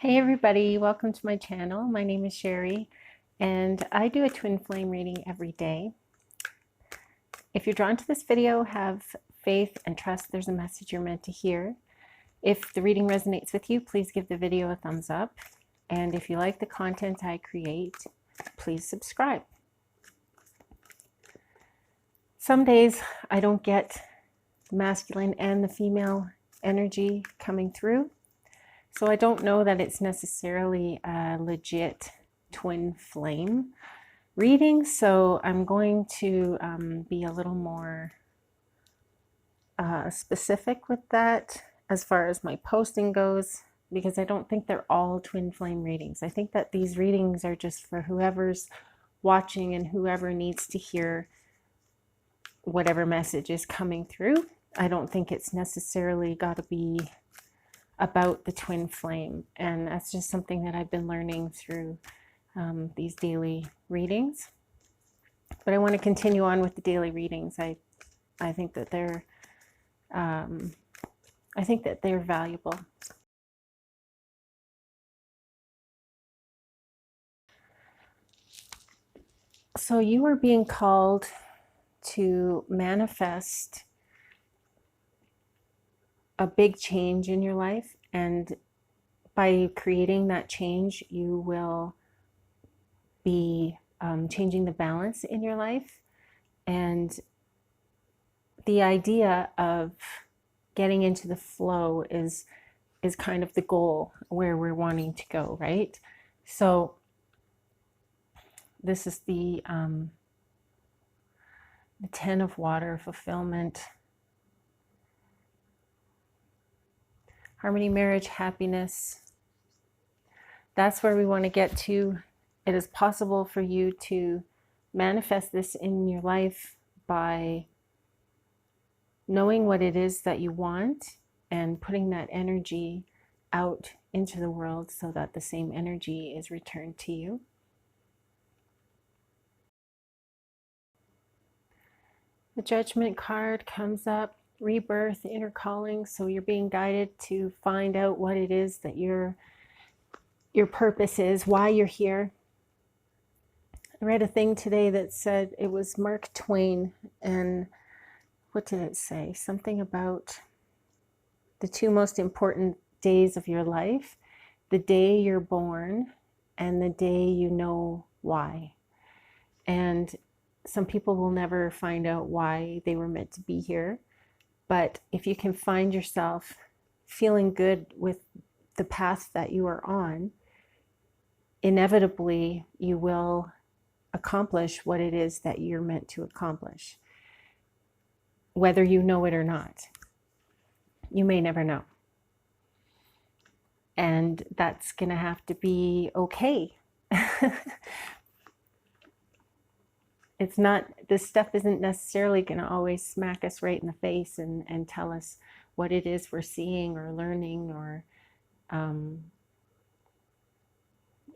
Hey everybody, welcome to my channel. My name is Sherry and I do a twin flame reading every day. If you're drawn to this video, have faith and trust there's a message you're meant to hear. If the reading resonates with you, please give the video a thumbs up. And if you like the content I create, please subscribe. Some days I don't get the masculine and the female energy coming through. So I don't know that it's necessarily a legit twin flame reading. So I'm going to be a little more specific with that as far as my posting goes, because I don't think they're all twin flame readings. I think that these readings are just for whoever's watching and whoever needs to hear whatever message is coming through. I don't think it's necessarily got to be about the twin flame, and that's just something that I've been learning through these daily readings. But I want to continue on with the daily readings. I think that they're valuable. So you are being called to manifest a big change in your life, and by creating that change you will be changing the balance in your life. And the idea of getting into the flow is kind of the goal where we're wanting to go, right? So this is the 10 of water, fulfillment, harmony, marriage, happiness. That's where we want to get to. It is possible for you to manifest this in your life by knowing what it is that you want and putting that energy out into the world so that the same energy is returned to you. The Judgment card comes up, rebirth, inner calling. So you're being guided to find out what it is that your purpose is, why you're here. I read a thing today that said, it was Mark Twain, and what did it say? Something about the two most important days of your life: the day you're born and the day you know why. And some people will never find out why they were meant to be here. But if you can find yourself feeling good with the path that you are on, inevitably you will accomplish what it is that you're meant to accomplish, whether you know it or not. You may never know. And that's going to have to be okay. It's not, this stuff isn't necessarily going to always smack us right in the face and tell us what it is we're seeing or learning or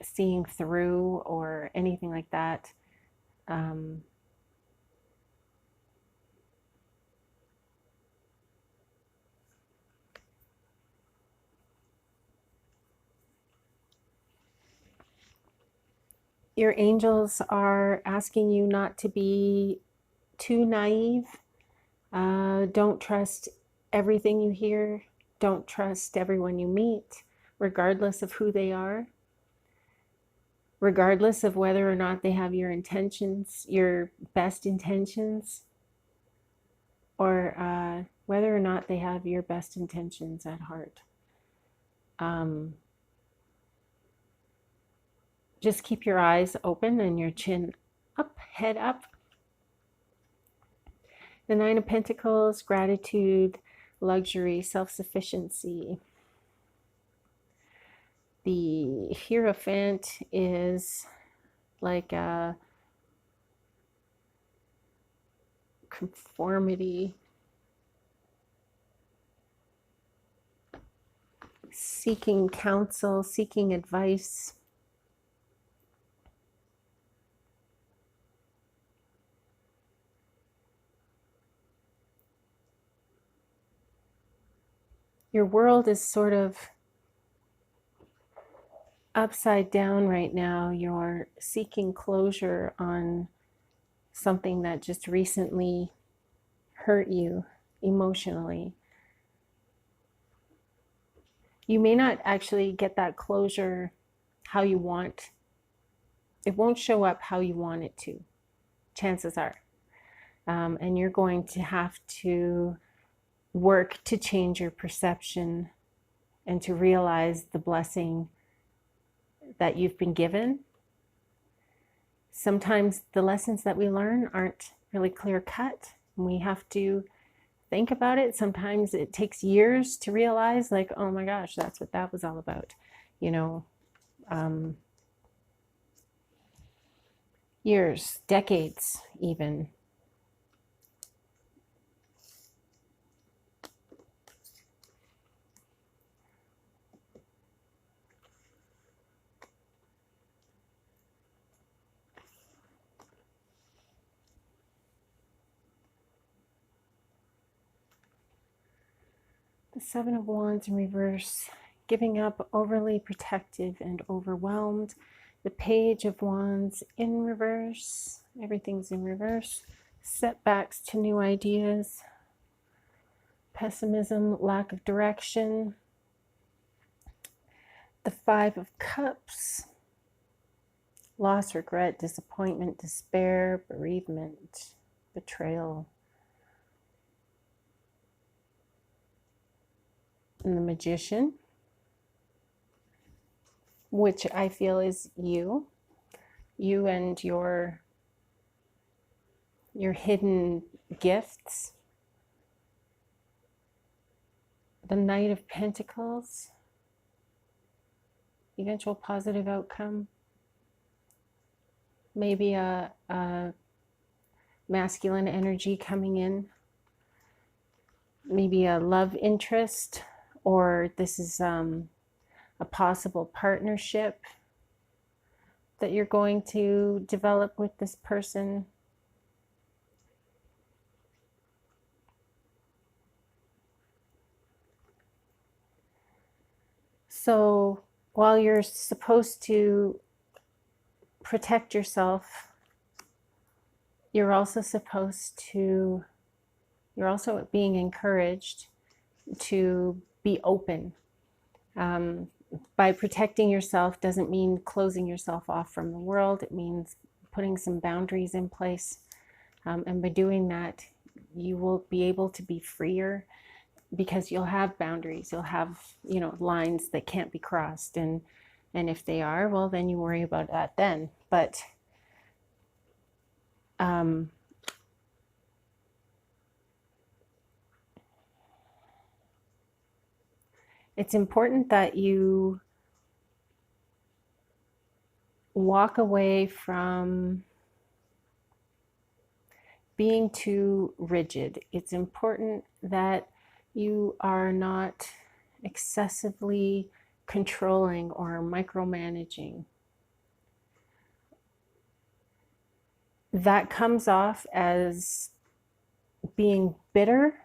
seeing through or anything like that. Your angels are asking you not to be too naive. Don't trust everything you hear. Don't trust everyone you meet, regardless of who they are, regardless of whether or not they have your intentions, your best intentions, or whether or not they have your best intentions at heart. Just keep your eyes open and your chin up, head up. The Nine of Pentacles, gratitude, luxury, self-sufficiency. The Hierophant is like a conformity, seeking counsel, seeking advice. Your world is sort of upside down right now. You're seeking closure on something that just recently hurt you emotionally. You may not actually get that closure how you want. It won't show up how you want it to, chances are. And you're going to have to work to change your perception and to realize the blessing that you've been given. Sometimes the lessons that we learn aren't really clear cut. We have to think about it. Sometimes it takes years to realize, like, oh my gosh, that's what that was all about. You know, years, decades even. The Seven of Wands in reverse, giving up, overly protective and overwhelmed. The Page of Wands in reverse, everything's in reverse. Setbacks to new ideas, pessimism, lack of direction. The Five of Cups, loss, regret, disappointment, despair, bereavement, betrayal. And the Magician, which I feel is you and your hidden gifts. The Knight of Pentacles, eventual positive outcome. Maybe a masculine energy coming in. Maybe a love interest, or this is a possible partnership that you're going to develop with this person. So while you're supposed to protect yourself, you're also being encouraged to be open. By protecting yourself doesn't mean closing yourself off from the world. It means putting some boundaries in place. And by doing that, you will be able to be freer, because you'll have boundaries. You'll have, lines that can't be crossed. And if they are, well, then you worry about that then. But it's important that you walk away from being too rigid. It's important that you are not excessively controlling or micromanaging. That comes off as being bitter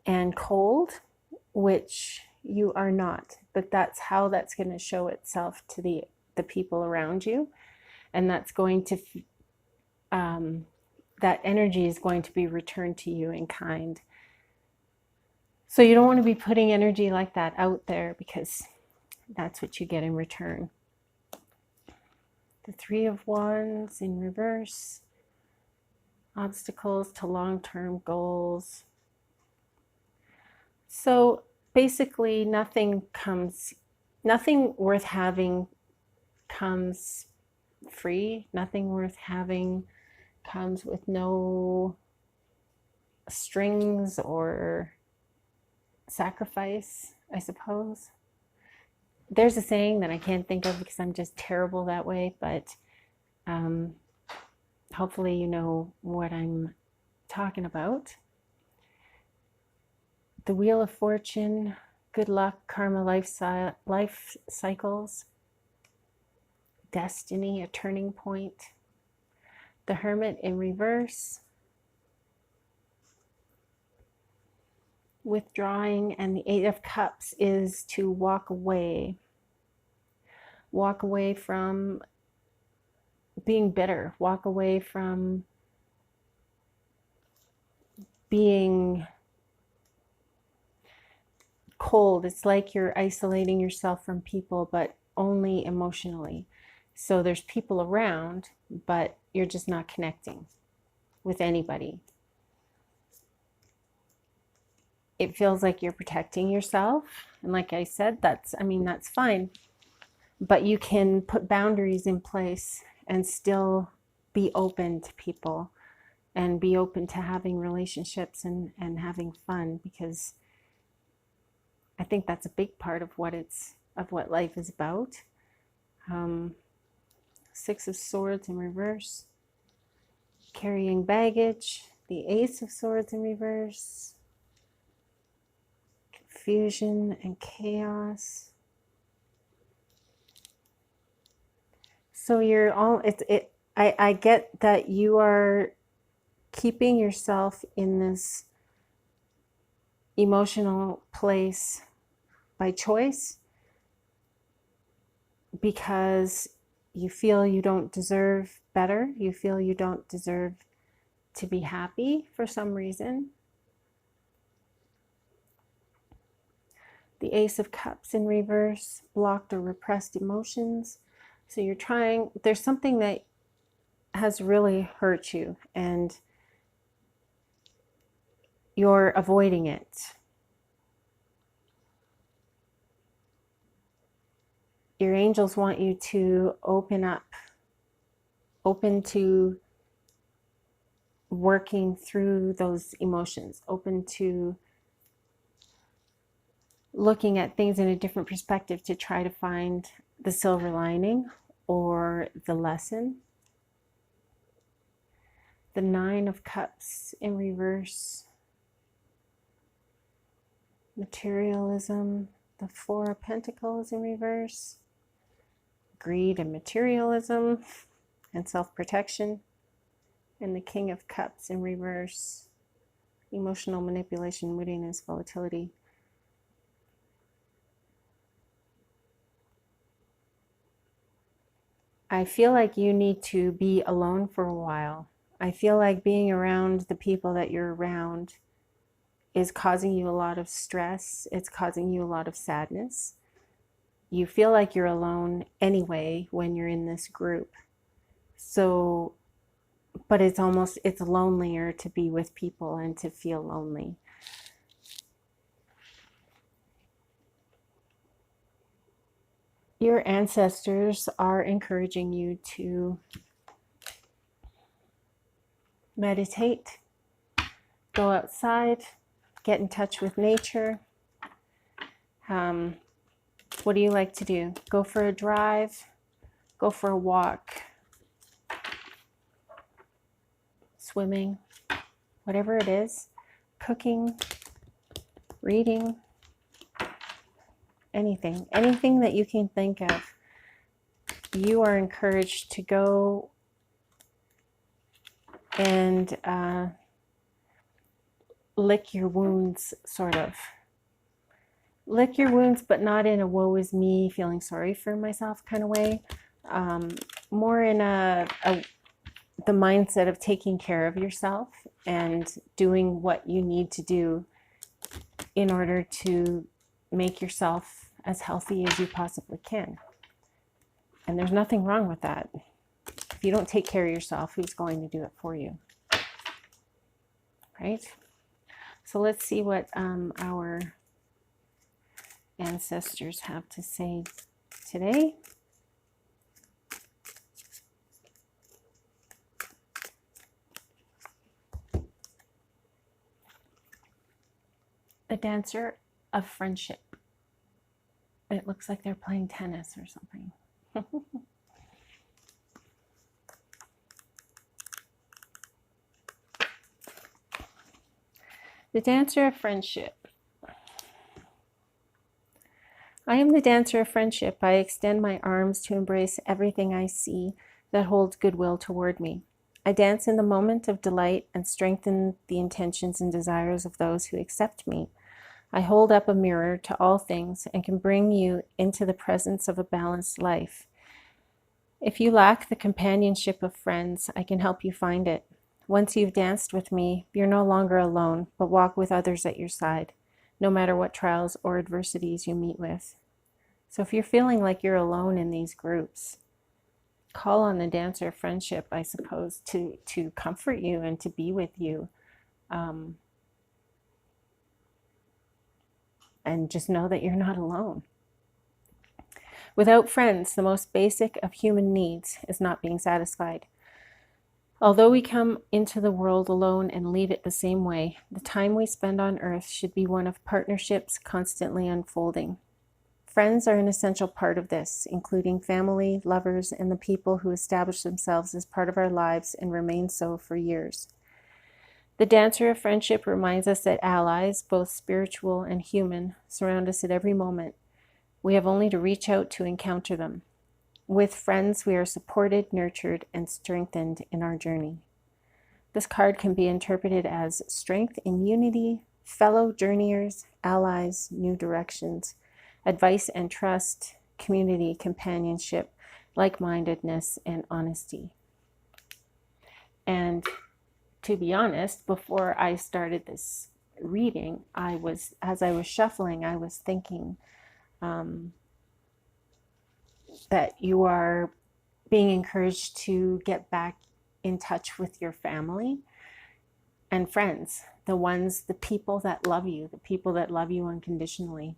and cold, which you are not, but that's how that's going to show itself to the people around you. And that's going to that energy is going to be returned to you in kind. So you don't want to be putting energy like that out there, because that's what you get in return. The Three of Wands in reverse, obstacles to long-term goals. So basically nothing worth having comes free. Nothing worth having comes with no strings or sacrifice, I suppose. There's a saying that I can't think of because I'm just terrible that way, but hopefully you know what I'm talking about. The Wheel of Fortune, good luck, karma, life cycles, destiny, a turning point. The Hermit in reverse, withdrawing, and the Eight of Cups is to walk away. Walk away from being bitter. Walk away from being cold. It's like you're isolating yourself from people, but only emotionally. So there's people around, but you're just not connecting with anybody. It feels like you're protecting yourself. And like I said, that's fine. But you can put boundaries in place and still be open to people and be open to having relationships and having fun, because I think that's a big part of what life is about. Six of Swords in reverse, carrying baggage, the Ace of Swords in reverse, confusion and chaos. So you're all, I get that you are keeping yourself in this emotional place by choice, because you feel you don't deserve better. You feel you don't deserve to be happy for some reason. The Ace of Cups in reverse, blocked or repressed emotions. So you're trying, there's something that has really hurt you and you're avoiding it. Your angels want you to open up, open to working through those emotions, open to looking at things in a different perspective to try to find the silver lining or the lesson. The Nine of Cups in reverse, materialism. The Four of Pentacles in reverse, greed and materialism and self-protection. And the King of Cups in reverse, emotional manipulation, moodiness, volatility. I feel like you need to be alone for a while. I feel like being around the people that you're around is causing you a lot of stress. It's causing you a lot of sadness. You feel like you're alone anyway when you're in this group. So, but it's lonelier to be with people and to feel lonely. Your ancestors are encouraging you to meditate, go outside, get in touch with nature. What do you like to do? Go for a drive, go for a walk, swimming, whatever it is, cooking, reading, anything that you can think of. You are encouraged to go and lick your wounds, sort of. Lick your wounds, but not in a woe is me, feeling sorry for myself kind of way. More in the mindset of taking care of yourself and doing what you need to do in order to make yourself as healthy as you possibly can. And there's nothing wrong with that. If you don't take care of yourself, who's going to do it for you? Right? So let's see what our ancestors have to say today. The Dancer of Friendship. It looks like they're playing tennis or something. The Dancer of Friendship. I am the dancer of friendship. I extend my arms to embrace everything I see that holds goodwill toward me. I dance in the moment of delight and strengthen the intentions and desires of those who accept me. I hold up a mirror to all things and can bring you into the presence of a balanced life. If you lack the companionship of friends, I can help you find it. Once you've danced with me, you're no longer alone, but walk with others at your side, no matter what trials or adversities you meet with. So if you're feeling like you're alone in these groups, call on the dancer of friendship, I suppose, to comfort you and to be with you. And just know that you're not alone. Without friends, the most basic of human needs is not being satisfied. Although we come into the world alone and leave it the same way, the time we spend on earth should be one of partnerships constantly unfolding. Friends are an essential part of this, including family, lovers, and the people who establish themselves as part of our lives and remain so for years. The dancer of friendship reminds us that allies, both spiritual and human, surround us at every moment. We have only to reach out to encounter them. With friends, we are supported, nurtured, and strengthened in our journey. This card can be interpreted as strength in unity, fellow journeyers, allies, new directions, advice and trust, community, companionship, like-mindedness, and honesty. And to be honest, before I started this reading, as I was shuffling, I was thinking that you are being encouraged to get back in touch with your family and friends, the people that love you, the people that love you unconditionally.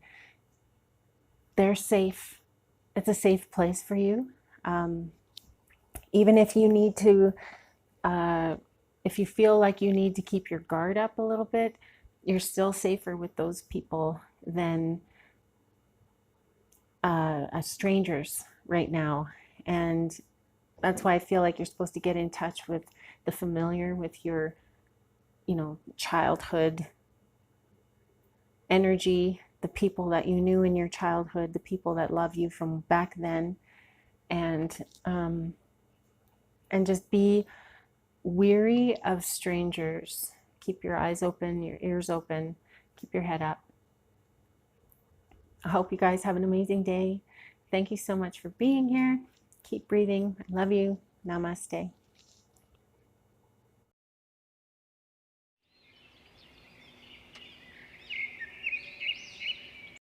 They're safe. It's a safe place for you. Even if you need to, if you feel like you need to keep your guard up a little bit, you're still safer with those people than strangers right now. And that's why I feel like you're supposed to get in touch with the familiar, with your, childhood energy, the people that you knew in your childhood, the people that love you from back then, and just be weary of strangers. Keep your eyes open, your ears open, keep your head up. I hope you guys have an amazing day. Thank you so much for being here. Keep breathing. I love you. Namaste.